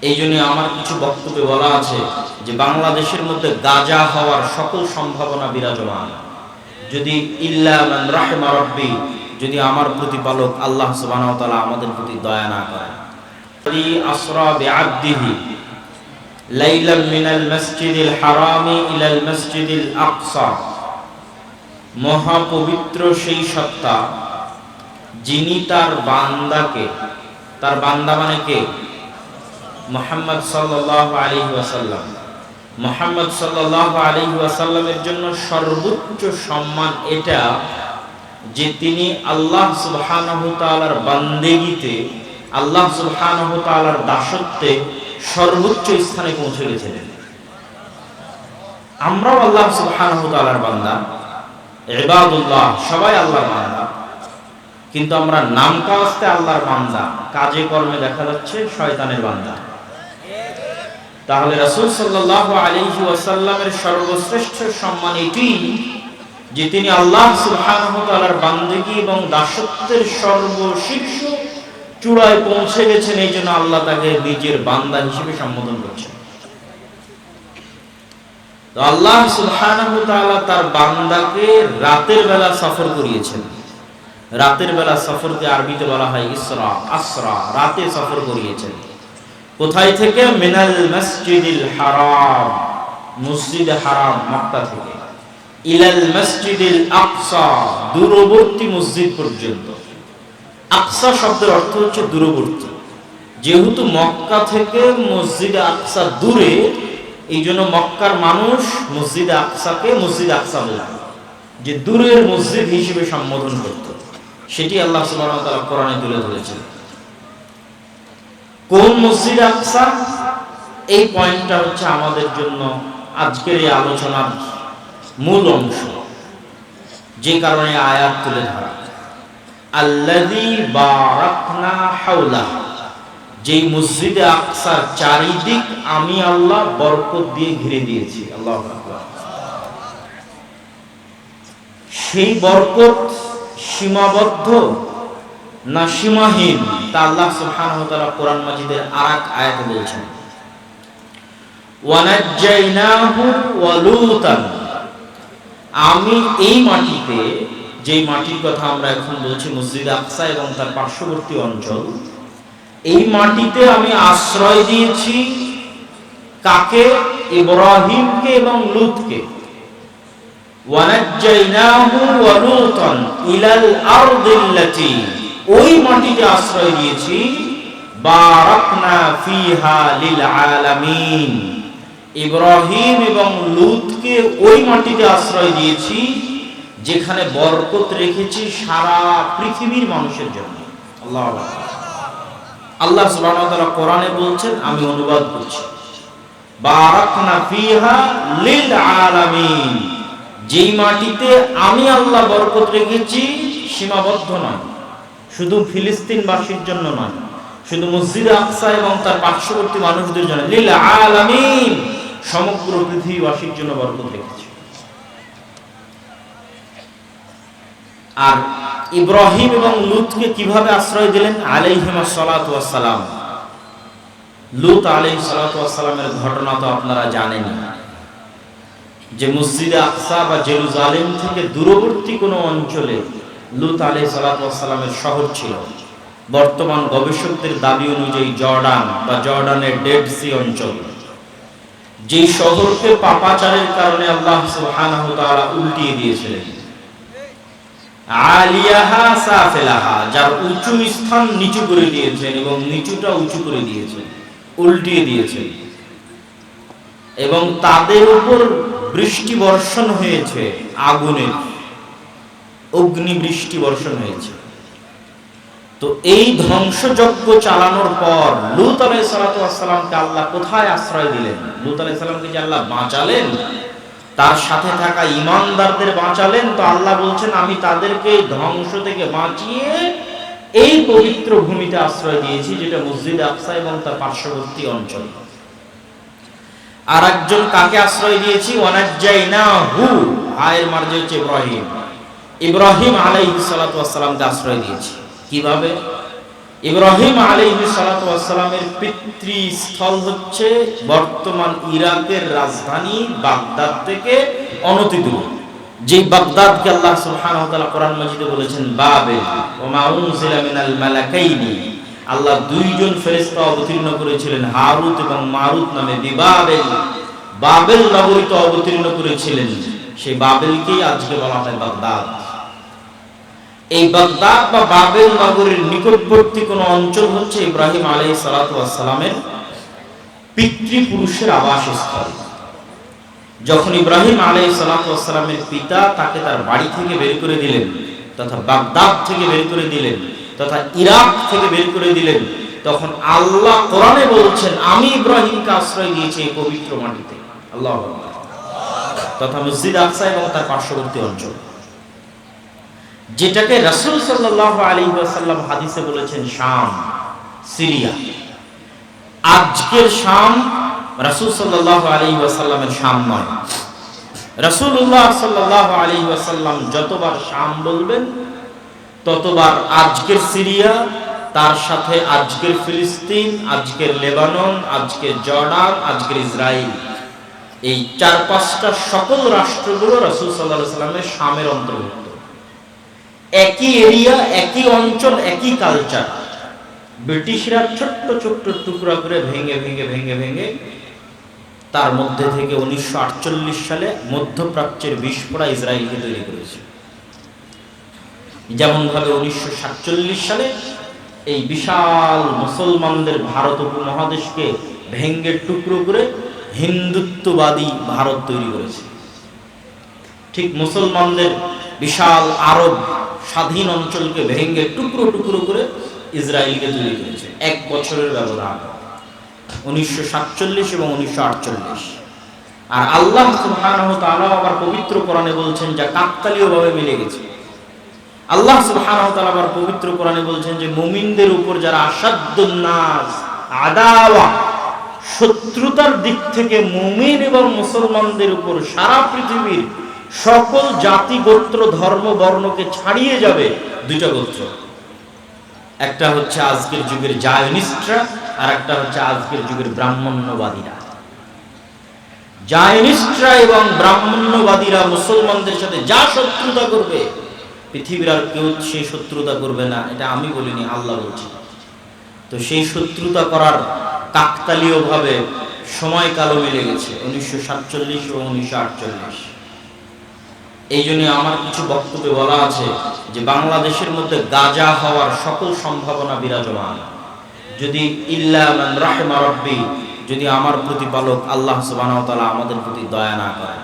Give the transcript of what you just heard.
এই জন্য আমার কিছু বক্তব্যে বলা আছে যে বাংলাদেশের মধ্যে গাঁজা হওয়ার সকল সম্ভাবনা বিরাজমান, যদি ইল্লা মান রাহিমা রাব্বি, যদি আমার প্রতিপালক আল্লাহ সুবহানাহু ওয়া তাআলা আমাদের প্রতি দয়া না করেন। আসরা বিআবদিহি লাইলাম মিনাল মসজিদিল হারামি ইলাল মসজিদিল আকসা, মহাপবিত্র সেই সত্তা যিনি তার বান্দাকে, তার বান্দা মানে কে? মুহাম্মদ সাল্লাল্লাহু আলাইহি ওয়াসাল্লাম। মুহাম্মদ সাল্লাল্লাহু আলাইহি ওয়াসাল্লামের জন্য সর্বোচ্চ সম্মান এটা যে তিনি আল্লাহ সুবহানাহু তাআলার বান্দেগিতে, আল্লাহ সুবহানাহু তাআলার দাসত্বে সর্বোচ্চ স্থানে পৌঁছে গেছিলেন। আমরাও আল্লাহ সুবহানাহু তাআলার বান্দা, ইবাদুল্লাহ, সবাই আল্লাহর বান্দা, কিন্তু আমরা নাম কাওয়াস্তে আল্লাহর বান্দা, কাজে কর্মে দেখা যাচ্ছে শয়তানের বান্দা। তাহলে রাসূল সাল্লাল্লাহু আলাইহি ওয়াসাল্লামের সর্বশ্রেষ্ঠ সম্মান এটি যে তিনি আল্লাহ সুবহানাহু তাআলার বান্দেগী এবং দাসত্বের সর্বশীর্ষ চূড়ায় পৌঁছে গেছেন। এই জন্য আল্লাহ তাকে নিজের বান্দা হিসেবে সম্বোধন করছেন। তো আল্লাহ সুবহানাহু তাআলা তার বান্দাকে রাতের বেলা সফর করিয়েছেন। রাতের বেলা সফরকে আরবিতে বলা হয় ইসরা, আসরা, রাতে সফর করিয়েছেন। কোথায় থেকে? মিনাল মসজিদিল হারাম, মসজিদে হারাম মক্কা থেকে, ইলাল মসজিদিল আকসা, দূরবর্তী মসজিদ পর্যন্ত। আকসা শব্দের অর্থ হচ্ছে দূরবর্তী। যেহেতু মক্কা থেকে মসজিদে আকসা দূরে, এই জন্য মক্কার মানুষ মসজিদে আকসাকে মসজিদ আকসা বলে, যে দূরের মসজিদ হিসেবে সম্বোধন করত। সেটি আল্লাহ সুবহানাহু ওয়া তাআলা কোরআনে তুলে ধরেছেন। কোন মসজিদ আকসা? এই পয়েন্টটা হচ্ছে আমাদের জন্য আজকের এই আলোচনার মূল অংশ, যে কারণে আয়াত তুলে ধরা। আল্লাযী বারাকনা হাওলাহু, যেই মসজিদে আকসার চারিদিক আমি আল্লাহ বরকত দিয়ে ঘিরে দিয়েছি। আল্লাহু আকবার। সেই বরকত সীমাবদ্ধ না সীমাহীন, তা আল্লাহ সুবহানাহু ওয়া তাআলা কোরআন মাজিদের আরেক আয়াতে বলেছেন, ওয়ানাজ্জাইনাহু ওয়া লূতান, আমি এই মাটিতে, যেই মাটির কথা আমরা এখন বলছি মসজিদ আকসা এবং তার পার্শ্ববর্তী অঞ্চল, এই মাটিতে আমি আশ্রয় দিয়েছি কাকে? ইব্রাহিমকে এবং লূতকে। ওয়ানাজ্জাইনাহু ওয়া লূতান ইলাল আরদিল্লাতী, ওই মাটিতে আশ্রয় দিয়েছি বারাকনা ফিহা লিল আলামিন, ইব্রাহিম এবং লূতকে ওই মাটিতে আশ্রয় দিয়েছি যেখানে বরকত রেখেছি সারা পৃথিবীর মানুষের জন্য। আল্লাহু আকবার। আল্লাহ সুবহানাহু ওয়া তাআলা কোরআনে বলছেন, আমি অনুবাদ করছি, বারাকনা ফিহা লিল আলামিন, যেই মাটিতে আমি আল্লাহ বরকত রেখেছি সীমাবদ্ধ নয়, শুধু ফিলিস্তিনবাসীর জন্য নয়, শুধু মসজিদে আকসা এবং তার পার্শ্ববর্তী মানুষদের জন্য, লিল আলামিন, সমগ্র পৃথিবীবাসীর জন্য বরকত রেখেছি। আর ইব্রাহিম এবং লূতকে কিভাবে আশ্রয় দিলেন? আলাইহিমা সালাতু ওয়াস সালাম। লূত আলাইহিস সালাতু ওয়াস সালামের ঘটনা তো আপনারা জানেন, যে মসজিদে আকসা বা জেরুজালেম থেকে দূরবর্তী কোনো অঞ্চলে লূত আলাইহিস সালাতু ওয়াস সালামের শহর ছিল। বর্তমান গবেষকদের দাবি অনুযায়ী জর্ডান বা জর্ডানের ডেড সি অঞ্চল, যেই শহরকে পাপাচারের কারণে আল্লাহ সুবহানাহু ওয়া তাআলা উল্টিয়ে দিয়েছিলেন। আলিয়াহা সাফিলাহা, যার উঁচু স্থান নিচু করে দিয়েছেন এবং নিচুটা উঁচু করে দিয়েছেন, উল্টিয়ে দিয়েছেন, এবং তাদের উপর বৃষ্টি বর্ষণ হয়েছে, আগুনের অগ্নি বৃষ্টি বর্ষণ হয়েছে। তো এই ধ্বংসযজ্ঞ চালানোর পর লূত আলাইহিস সালাতু ওয়াস সালামকে আল্লাহ কোথায় আশ্রয় দিলেন? লূত আলাইহিস সালামকে যে আল্লাহ বাঁচালেন, তার সাথে থাকা ঈমানদারদের বাঁচালেন। তো আল্লাহ বলছেন, আমি তাদেরকে ধ্বংস থেকে বাঁচিয়ে এই পবিত্র ভূমিতে আশ্রয় দিয়েছি, যেটা মসজিদ আকসা এবং তার পার্শ্ববর্তী অঞ্চল। আর একজন কাকে আশ্রয় দিয়েছি? ওয়ানাজ্জাইনাহু, আয়ের মার্জে হচ্ছে ইব্রাহিম, ইব্রাহিম আলাইহিস সালাতু ওয়াস সালামকে আশ্রয় দিয়েছি। কিভাবে? ইব্রাহিম আলাইহিস সালাতু ওয়াস সালামের পিতৃস্থল হচ্ছে বর্তমান ইরাকের রাজধানী বাগদাদ থেকে অনতিদূরে, যে বাগদাদকে আল্লাহ সুবহানাহু ওয়া তাআলা কোরআন মাজিদে বলেছেন বাবেল, ওয়া মা উনজিলা মিনাল মালাকাইনি, আল্লাহ দুইজন ফেরেশতা অবতীর্ণ করেছিলেন হারুত এবং মারুত নামে বিবাবেল, বাবেল নগরীতে অবতীর্ণ করেছিলেন। সেই বাবেলকেই আজকে বলা হয় বাগদাদ। এই বাগদাদ বা বাবেল নগরীর নিকটবর্তী কোন অঞ্চল হচ্ছে ইব্রাহিম আলাইহিস সালাতু ওয়াস সালামের পিতৃপুরুষের আবাসস্থল। যখন ইব্রাহিম আলাইহিস সালাতু ওয়াস সালামের পিতা তাকে তার বাড়ি থেকে বের করে দিলেন, তথা বাগদাদ থেকে বের করে দিলেন, তথা ইরাক থেকে বের করে দিলেন, তখন আল্লাহ কোরআনে বলছেন আমি ইব্রাহিমকে আশ্রয় দিয়েছি এই পবিত্র মাটিতে, আল্লাহু আকবার, তথা মসজিদ আকসা এবং তার পার্শ্ববর্তী অঞ্চল, যেটাকে রাসূল সাল্লাল্লাহু আলাইহি ওয়াসাল্লাম হাদিসে বলেছেন শাম, সিরিয়া। আজকের শাম রাসূল সাল্লাল্লাহু আলাইহি ওয়াসাল্লামের শাম নয়। রাসূলুল্লাহ সাল্লাল্লাহু আলাইহি ওয়াসাল্লাম যতবার শাম বলবেন ততবার আজকের সিরিয়া, তার সাথে আজকের ফিলিস্তিন, আজকের লেবানন, আজকের জর্ডান, আজকের ইসরায়েল, এই 4-5টা সকল রাষ্ট্রগুলো রাসূল সাল্লাল্লাহু আলাইহি ওয়াসাল্লামের শামের অন্তর্ভুক্ত। একই এরিয়া, একই অঞ্চল, একই কালচার। ব্রিটিশরা ছোট্ট ছোট্ট টুকরা করে ভেঙে ভেঙে ভেঙে ভেঙে তার মধ্যে থেকে 1948 সালে মধ্যপ্রাচ্যের বিস্ফোরা ইসরায়েলকে তৈরি করেছে। যেমন ভাবে 1947 সালে এই বিশাল মুসলমানদের ভারত উপমহাদেশকে ভেঙে টুকরো করে হিন্দুত্ববাদী ভারত তৈরি করেছে, ঠিক মুসলমানদের বিশাল আরব স্বাধীন অঞ্চলকে ভেঙে টুকরো টুকরো করে ইসরায়েলকে তৈরি করেছে। 1 বছরের ব্যবধান, 1947 এবং 1948। আর আল্লাহ সুবহানাহু ওয়া তাআলা আবার পবিত্র কোরআনে বলছেন যা কাকতালীয়ভাবে মিলে গেছে। আল্লাহ সুবহানাহু ওয়া তাআলা আবার পবিত্র কোরআনে বলছেন যে মুমিনদের উপর যারা আসাদ্দুন নাস আদাওয়া, শত্রুতার দিক থেকে মুমিন এবং মুসলমানদের উপর সারা পৃথিবীর সকল জাতি গোত্র ধর্ম বর্ণকে ছাড়িয়ে যাবে 2টা গোত্র, একটা হচ্ছে আজকের যুগের জায়নিস্টরা, আর একটা হচ্ছে আজকের যুগের ব্রাহ্মণ্যবাদীরা। জায়নিস্টরা এবং ব্রাহ্মণ্যবাদীরা মুসলমানদের সাথে যা শত্রুতা করবে পৃথিবীর আর কেউ সেই শত্রুতা করবে না, এটা আমি বলিনি, আল্লাহ বলছি। তো সেই শত্রুতা করার কাকতালীয়ভাবে সময়কালও মিলে গেছে 1947 এবং 1948। এই জন্য আমার কিছু বক্তব্যে বলা আছে যে বাংলাদেশের মধ্যে গাজা হওয়ার সকল সম্ভাবনা বিরাজমান, যদি ইল্লা মান রাহিমা রাব্বি, যদি আমার প্রতিপালক আল্লাহ সুবহানাহু ওয়া তাআলা আমাদের প্রতি দয়া না করেন।